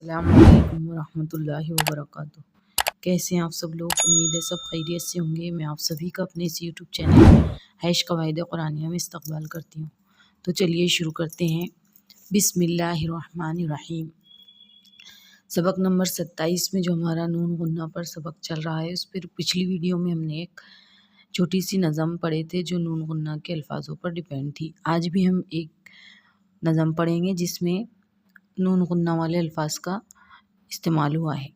अस्सलामुअलैकुम वरहमतुल्लाहि वबरकातुहू। कैसे हैं आप सब लोग? उम्मीद है सब खैरियत से होंगे। मैं आप सभी का अपने इस यूट्यूब चैनल हैश कवायद कुरानिया में इस्तकबाल करती हूँ। तो चलिए शुरू करते हैं। बिस्मिल्लाहिर्रहमानिर्रहीम। सबक नंबर 27 में जो हमारा नून गुन्ना पर सबक चल रहा है, उस पर पिछली वीडियो में हमने एक छोटी सी नज़म पढ़े थे जो नून गुन्ना के अल्फाजों पर डिपेंड थी। आज भी हम एक नज़म पढ़ेंगे जिसमें नून गुन्ना वाले अल्फाज का इस्तेमाल हुआ है।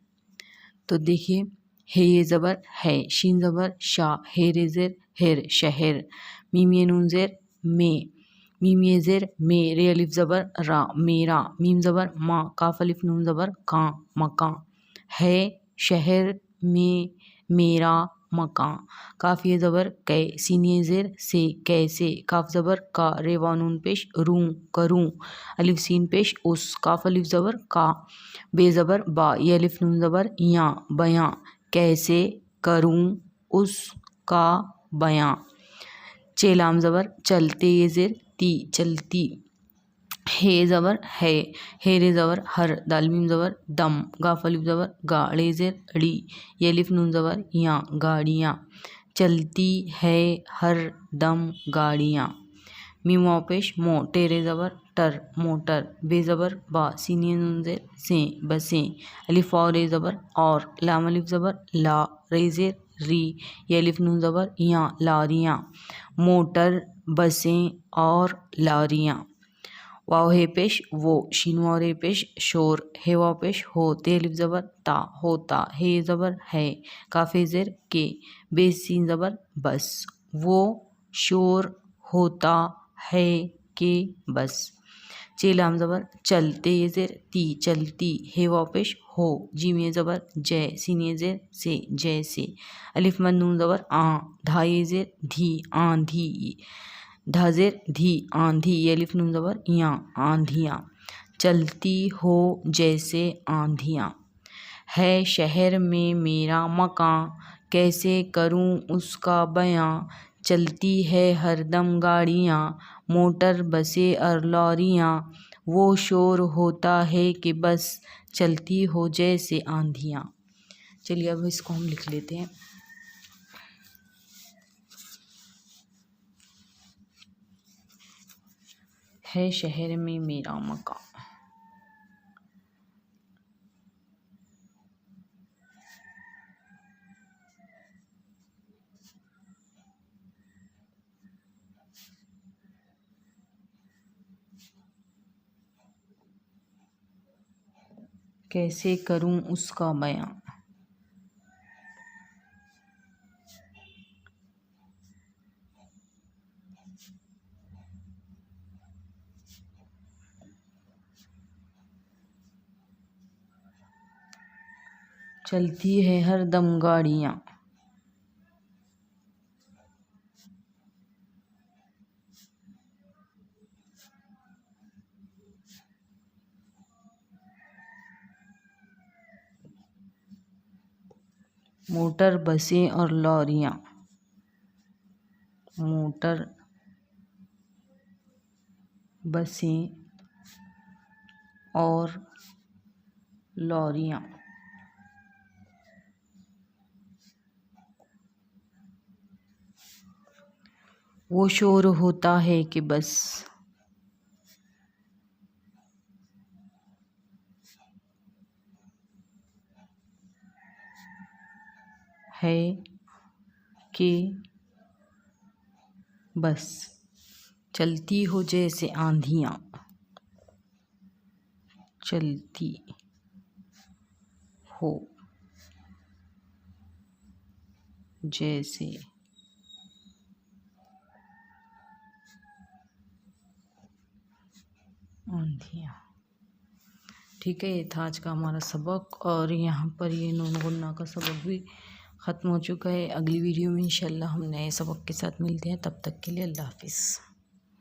तो देखिए, हे ये ज़बर है, शीन ज़बर शा, हे रे ज़ेर हेर शहर, मीम ये नून ज़ेर में, मीम ये ज़ेर में, रे अलिफ ज़बर रा मेरा, मीम ज़बर माँ, काफ अलिफ नून ज़बर कां मकां, है शहर में मेरा मकां, काफ ये ज़बर कै, सीन ये ज़ेर से कैसे, काफ ज़बर का, रे वा नून पेश रूं करूं, अलिफ सीन पेश उस, काफ अलिफ ज़बर का, बे ज़बर बा, ये अलिफ नून ज़बर या बयां, कैसे करूं उसका बयां, चे लाम ज़बर चलते ये ज़ेर ती चलती, हे ज़बर है, हे रे ज़बर हर, दाल मीम ज़बर दम, गाफ अलिफ ज़बर गा, रे ज़ेर ड़ी, ये अलिफ नून ज़बर या गाड़ियाँ, चलती है हर दम गाड़ियाँ, मीम वाव पेश मो, टेरे ज़बर टर मोटर, बे ज़बर बा, सीनिये नून ज़ेर से बसें, अलिफ वाव रे ज़बर और, लाम अलिफ ज़बर ला, रे ज़ेर री, ये अलिफ नून ज़बर या लारियाँ, मोटर बसें और लारियाँ, वाव हे पेश वो, शीन वाव रे पेश शोर, हे वाव पेश हो, ते अलिफ ज़बर ता होता, हे ज़बर है, काफे ज़ेर के, बे सीन ज़बर बस, वो शोर होता है के बस, चे लाम ज़बर चल, ते ये ज़ेर ती चलती, हे वाव पेश हो, जीम ये ज़बर जय, सीन ये ज़ेर से जैसे, अलिफ मद नून ज़बर आ, धा ये ज़ेर धी आंधी, धा ज़ेर धी आंधी, ये अलिफ नून ज़बर या आंधियाँ, चलती हो जैसे आंधियाँ, है शहर में मेरा मकां, कैसे करूं उसका बयां, चलती है हरदम गाड़ियाँ, मोटर बसें और लॉरियाँ, वो शोर होता है कि बस चलती हो जैसे आंधियाँ। चलिए अब इसको हम लिख लेते हैं। है शहर में मेरा मकां, कैसे करूं उसका बयां, चलती है हर दम गाड़ियाँ, मोटर बसें और लॉरियाँ, मोटर बसें और लॉरियाँ, वो शोर होता है कि बस है कि बस चलती हो जैसे आंधियाँ, चलती हो जैसे आंधियाँ। ठीक है, ये था आज का हमारा सबक और यहाँ पर ये नून गुन्ना का सबक भी ख़त्म हो चुका है। अगली वीडियो में इंशाल्लाह हम नए सबक के साथ मिलते हैं। तब तक के लिए अल्लाह हाफिज़।